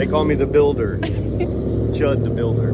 They call me the builder. Chud the builder.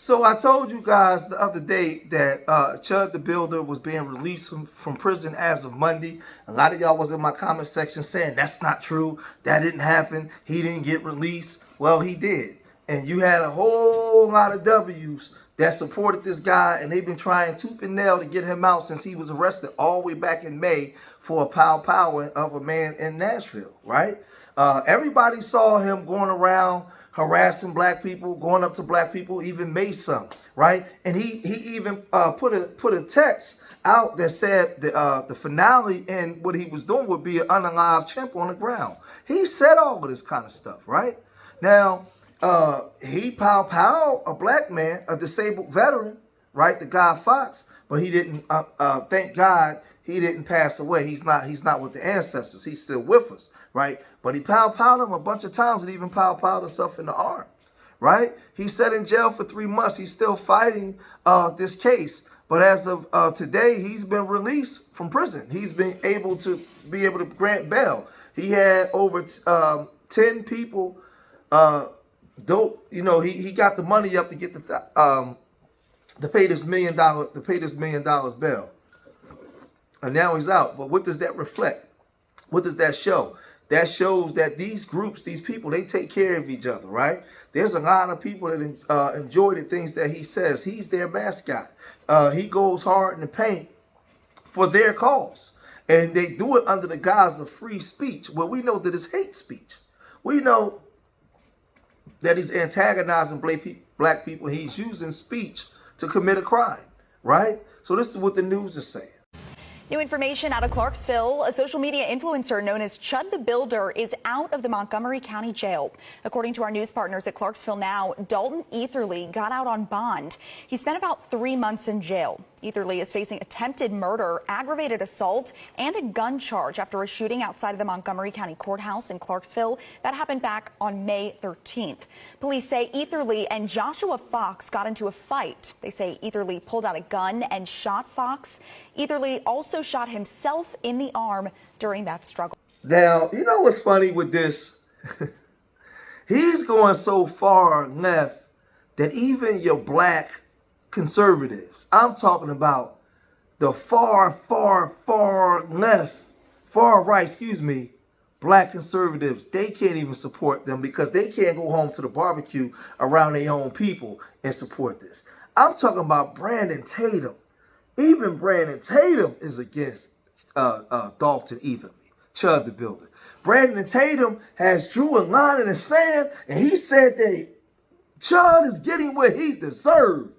So I told you guys the other day that Chud the Builder was being released from prison as of Monday. A lot of y'all was in my comment section saying that's not true. That didn't happen. He didn't get released. Well, he did. And you had a whole lot of W's that supported this guy, and they've been trying tooth and nail to get him out since he was arrested all the way back in May for a powwowing of a man in Nashville, right? Everybody saw him going around harassing black people, going up to black people, even made some, right? And he even put a text out that said the finale and what he was doing would be an unalive chimp on the ground. He said all of this kind of stuff, right? Now, he powwowed a black man, a disabled veteran, right? The guy Fox, but he didn't, thank God, he didn't pass away. He's not with the ancestors. He's still with us, right? But he powwowed him a bunch of times and even powwowed himself in the arm, right? He sat in jail for 3 months. He's still fighting this case. But as of today, he's been released from prison. He's been able to grant bail. He had over 10 people. He got the money up to get to pay this $1 million bail. And now he's out. But what does that reflect? What does that show? That shows that these groups, these people, they take care of each other, right? There's a lot of people that enjoy the things that he says. He's their mascot. He goes hard in the paint for their cause. And they do it under the guise of free speech. Well, we know that it's hate speech. We know that he's antagonizing black people. He's using speech to commit a crime, right? So this is what the news is saying. New information out of Clarksville. A social media influencer known as Chud the Builder is out of the Montgomery County Jail. According to our news partners at Clarksville Now, Dalton Etherly got out on bond. He spent about 3 months in jail. Etherly is facing attempted murder, aggravated assault, and a gun charge after a shooting outside of the Montgomery County Courthouse in Clarksville that happened back on May 13th. Police say Etherly and Joshua Fox got into a fight. They say Etherly pulled out a gun and shot Fox. Etherly also shot himself in the arm during that struggle. Now, you know what's funny with this? He's going so far left that even your black conservatives, I'm talking about the far right, black conservatives, they can't even support them because they can't go home to the barbecue around their own people and support this. I'm talking about Brandon Tatum. Even Brandon Tatum is against Dalton Etherly, Chud the Builder. Brandon Tatum has drew a line in the sand, and he said that Chud is getting what he deserves.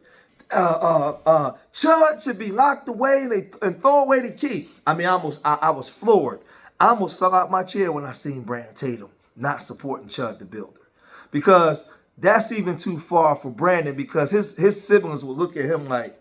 Chud should be locked away and throw away the key. I mean, I was floored. I almost fell out my chair when I seen Brandon Tatum not supporting Chud the Builder, because that's even too far for Brandon, because his siblings will look at him like,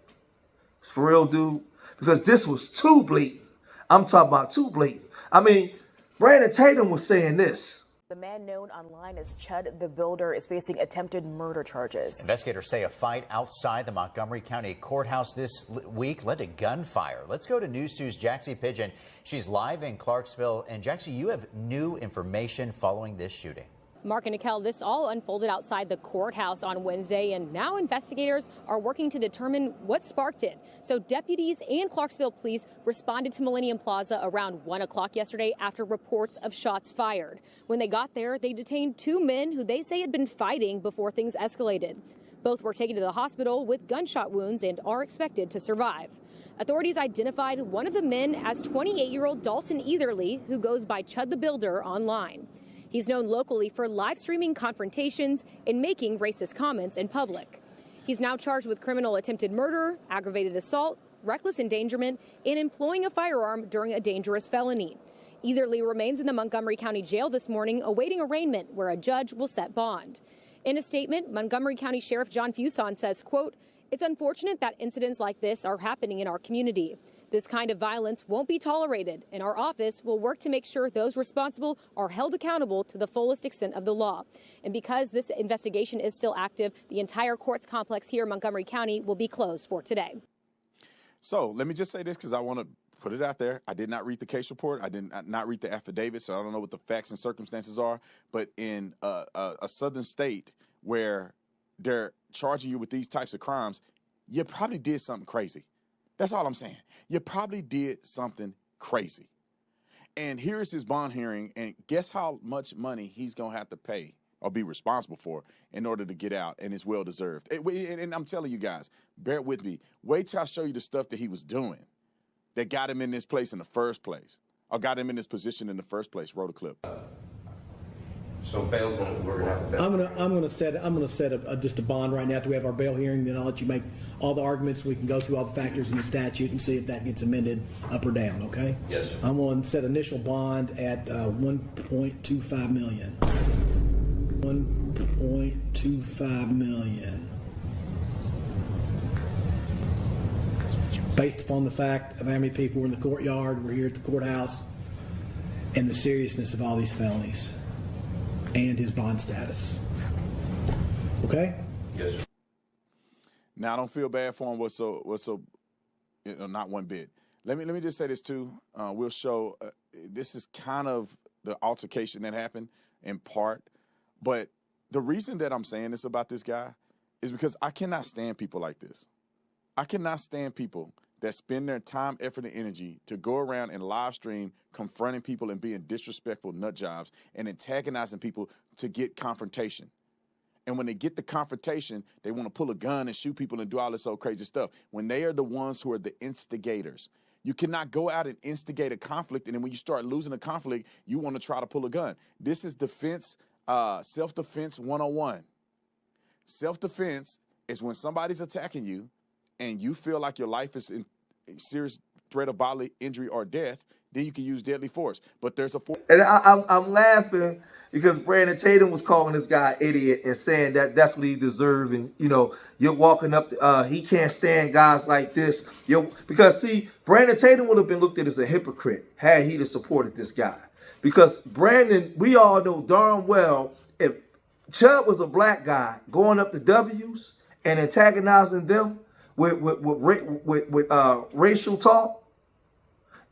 for real, dude? Because this was too blatant. I'm talking about too blatant. I mean, Brandon Tatum was saying this. The man known online as Chud the Builder is facing attempted murder charges. Investigators say a fight outside the Montgomery County Courthouse this week led to gunfire. Let's go to News 2's Jaxie Pigeon. She's live in Clarksville. And Jaxie, you have new information following this shooting. Mark and Nicole, this all unfolded outside the courthouse on Wednesday, and now investigators are working to determine what sparked it. So deputies and Clarksville police responded to Millennium Plaza around 1 o'clock yesterday after reports of shots fired. When they got there, they detained 2 men who they say had been fighting before things escalated. Both were taken to the hospital with gunshot wounds and are expected to survive. Authorities identified one of the men as 28-year-old Dalton Etherly, who goes by Chud the Builder online. He's known locally for live streaming confrontations and making racist comments in public. He's now charged with criminal attempted murder, aggravated assault, reckless endangerment, and employing a firearm during a dangerous felony. Etherly remains in the Montgomery County Jail this morning awaiting arraignment, where a judge will set bond. In a statement, Montgomery County Sheriff John Fuson says, quote, "It's unfortunate that incidents like this are happening in our community. This kind of violence won't be tolerated, and our office will work to make sure those responsible are held accountable to the fullest extent of the law." And because this investigation is still active, the entire courts complex here in Montgomery County will be closed for today. So let me just say this, because I want to put it out there. I did not read the case report. I did not read the affidavit, so I don't know what the facts and circumstances are. But in a southern state where they're charging you with these types of crimes, you probably did something crazy. That's all I'm saying. You probably did something crazy. And here's his bond hearing, and guess how much money he's going to have to pay or be responsible for in order to get out, and it's well-deserved. And I'm telling you guys, bear with me. Wait till I show you the stuff that he was doing that got him in this place in the first place, or got him in this position in the first place. Roll the clip. So we're gonna have a bail. I'm gonna set just a bond right now till we have our bail hearing. Then I'll let you make all the arguments. We can go through all the factors in the statute and see if that gets amended up or down. Okay? Yes, sir. I'm going to set initial bond at 1.25 million. 1.25 million. Based upon the fact of how many people were in the courtyard, we're here at the courthouse, and the seriousness of all these felonies. And his bond status. Okay? Yes, sir. Now, I don't feel bad for him not one bit. Let me just say this too. We'll show this is kind of the altercation that happened in part, but the reason that I'm saying this about this guy is because I cannot stand people like this. I cannot stand people that spend their time, effort, and energy to go around and live stream confronting people and being disrespectful nut jobs and antagonizing people to get confrontation. And when they get the confrontation, they want to pull a gun and shoot people and do all this old crazy stuff when they are the ones who are the instigators. You cannot go out and instigate a conflict, and then when you start losing a conflict, you want to try to pull a gun. This is self-defense 101. Self-defense is when somebody's attacking you and you feel like your life is in serious threat of bodily injury or death, then you can use deadly force. But there's a And I'm laughing because Brandon Tatum was calling this guy an idiot and saying that that's what he deserved. And, you're walking up, he can't stand guys like this. Because, see, Brandon Tatum would have been looked at as a hypocrite had he supported this guy. Because Brandon, we all know darn well, if Chud was a black guy going up to W's and antagonizing them, with racial talk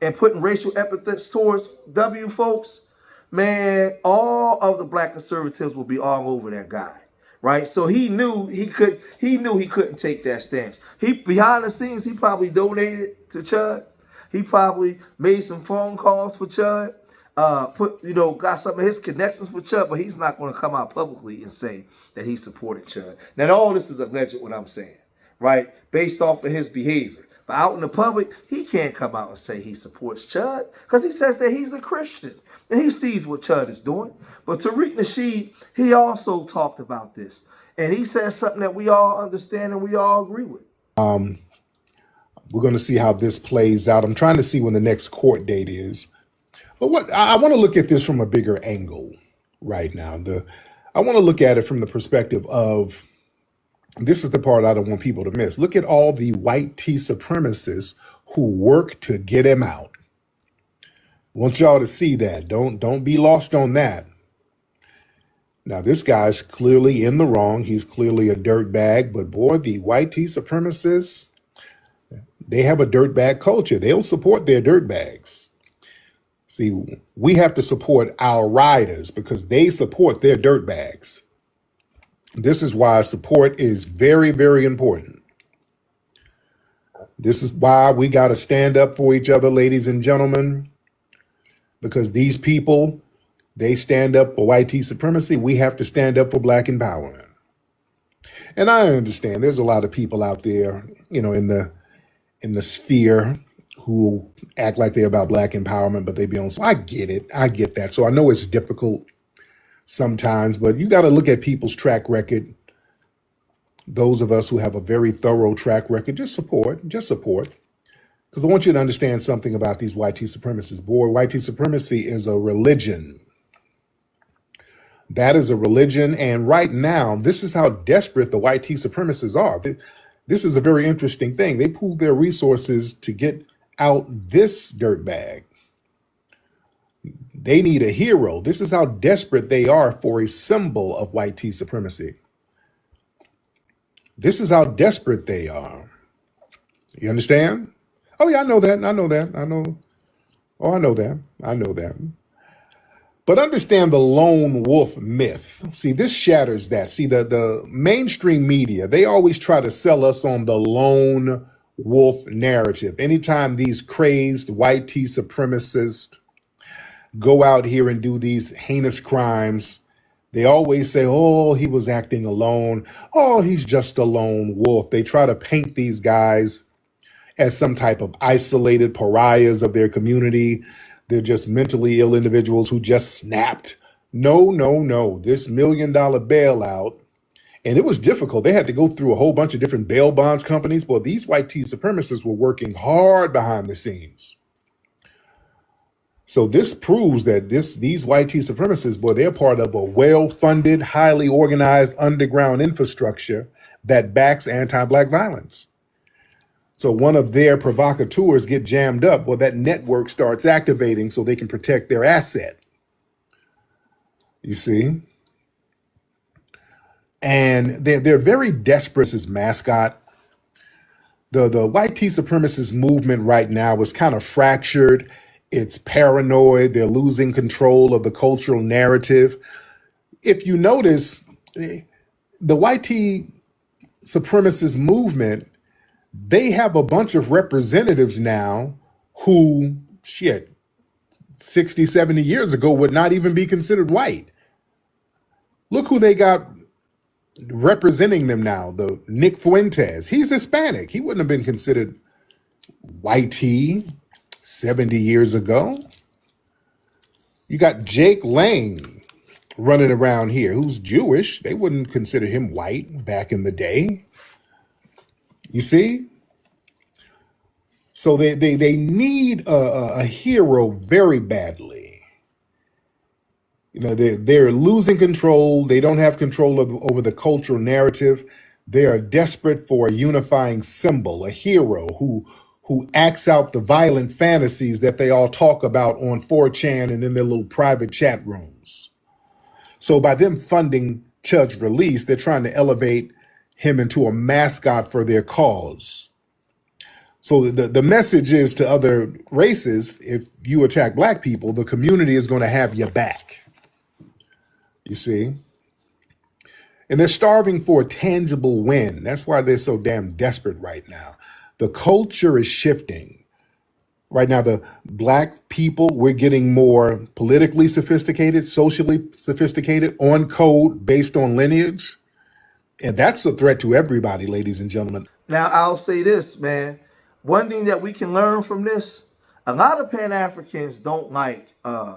and putting racial epithets towards W folks, man, all of the black conservatives will be all over that guy, right? So he knew he couldn't take that stance. Behind the scenes, he probably donated to Chud. He probably made some phone calls for Chud. Got some of his connections with Chud, but he's not going to come out publicly and say that he supported Chud. Now, all this is alleged, what I'm saying, right? Based off of his behavior. But out in the public, he can't come out and say he supports Chud because he says that he's a Christian and he sees what Chud is doing. But Tariq Nasheed, he also talked about this. And he said something that we all understand and we all agree with. We're going to see how this plays out. I'm trying to see when the next court date is. But what I want to look at this from a bigger angle right now. I want to look at it from the perspective of, this is the part I don't want people to miss. Look at all the white tea supremacists who work to get him out. I want y'all to see that. Don't be lost on that. Now, this guy's clearly in the wrong. He's clearly a dirtbag. But boy, the white tea supremacists, they have a dirtbag culture. They'll support their dirtbags. See, we have to support our riders because they support their dirtbags. This is why support is very, very important. This is why we got to stand up for each other, ladies and gentlemen, because these people, they stand up for white tea supremacy. We have to stand up for black empowerment. And I understand there's a lot of people out there, in the sphere who act like they're about black empowerment, but they be on. So I get it. I get that. So I know it's difficult sometimes, but you got to look at people's track record. Those of us who have a very thorough track record, just support. Because I want you to understand something about these white tea supremacists. Boy, white tea supremacy is a religion. That is a religion. And right now, this is how desperate the white tea supremacists are. This is a very interesting thing. They pool their resources to get out this dirtbag. They need a hero. This is how desperate they are for a symbol of white tea supremacy. This is how desperate they are. You understand? Oh yeah, I know that. I know that. I know. Oh, I know that. I know that. But understand the lone wolf myth. See, this shatters that. See, the mainstream media, they always try to sell us on the lone wolf narrative. Anytime these crazed white tea supremacists go out here and do these heinous crimes, they always say, oh, he was acting alone. Oh, he's just a lone wolf. They try to paint these guys as some type of isolated pariahs of their community. They're just mentally ill individuals who just snapped. No, no, no. This $1 million bailout, and it was difficult. They had to go through a whole bunch of different bail bonds companies. Well, these white tea supremacists were working hard behind the scenes. So this proves that these white tea supremacists, boy, they're part of a well-funded, highly organized underground infrastructure that backs anti-black violence. So one of their provocateurs get jammed up, well, that network starts activating so they can protect their asset. You see? And they're very desperate as mascot. The white tea supremacist movement right now is kind of fractured. It's paranoid. They're losing control of the cultural narrative. If you notice, the white tea supremacist movement, they have a bunch of representatives now who, 60, 70 years ago would not even be considered white. Look who they got representing them now. The Nick Fuentes, he's Hispanic. He wouldn't have been considered white tea 70 years ago. You got Jake Lang running around here who's Jewish. They wouldn't consider him white back in the day. You see? So they need a hero very badly. You know, they're losing control. They don't have control over the cultural narrative. They are desperate for a unifying symbol, a hero who acts out the violent fantasies that they all talk about on 4chan and in their little private chat rooms. So by them funding Chud's release, they're trying to elevate him into a mascot for their cause. So the message is to other races, if you attack black people, the community is going to have your back. You see? And they're starving for a tangible win. That's why they're so damn desperate right now. The culture is shifting. Right now, the black people, we're getting more politically sophisticated, socially sophisticated, on code, based on lineage. And that's a threat to everybody, ladies and gentlemen. Now, I'll say this, man. One thing that we can learn from this, a lot of Pan-Africans don't like Tariq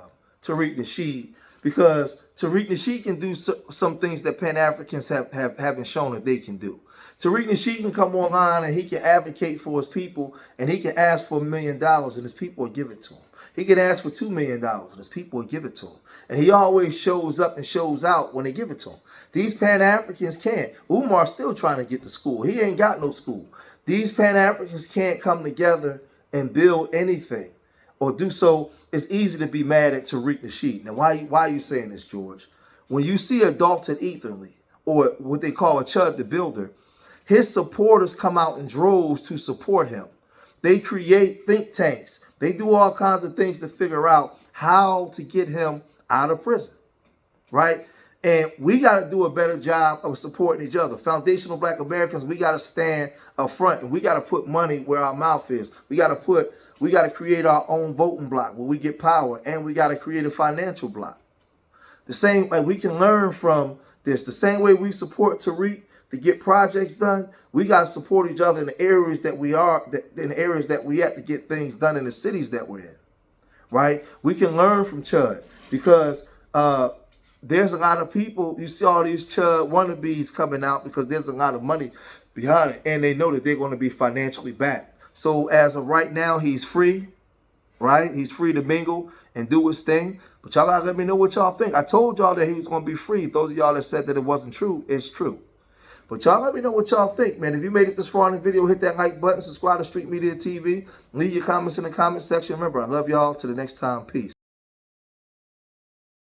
Nasheed because Tariq Nasheed can do some things that Pan-Africans haven't shown that they can do. Tariq Nasheed can come online and he can advocate for his people and he can ask for $1 million and his people will give it to him. He can ask for $2 million and his people will give it to him. And he always shows up and shows out when they give it to him. These Pan-Africans can't. Umar's still trying to get to school. He ain't got no school. These Pan-Africans can't come together and build anything or do so. It's easy to be mad at Tariq Nasheed. Now, why are you saying this, George? When you see a Dalton Etherly or what they call a Chud the Builder, his supporters come out in droves to support him. They create think tanks. They do all kinds of things to figure out how to get him out of prison, right? And we got to do a better job of supporting each other. Foundational Black Americans, we got to stand up front and we got to put money where our mouth is. We got to create our own voting block where we get power, and we got to create a financial block. The same way we can learn from this, the same way we support Tariq to get projects done, we got to support each other in the areas that we are, in the areas that we have to get things done in the cities that we're in, right? We can learn from Chud because there's a lot of people, you see all these Chud wannabes coming out because there's a lot of money behind it, and they know that they're going to be financially backed. So as of right now, he's free, right? He's free to mingle and do his thing. But y'all gotta let me know what y'all think. I told y'all that he was going to be free. Those of y'all that said that it wasn't true, it's true. But y'all let me know what y'all think, man. If you made it this far in the video, hit that like button, subscribe to Street Media TV, leave your comments in the comment section. Remember, I love y'all. Till the next time, peace.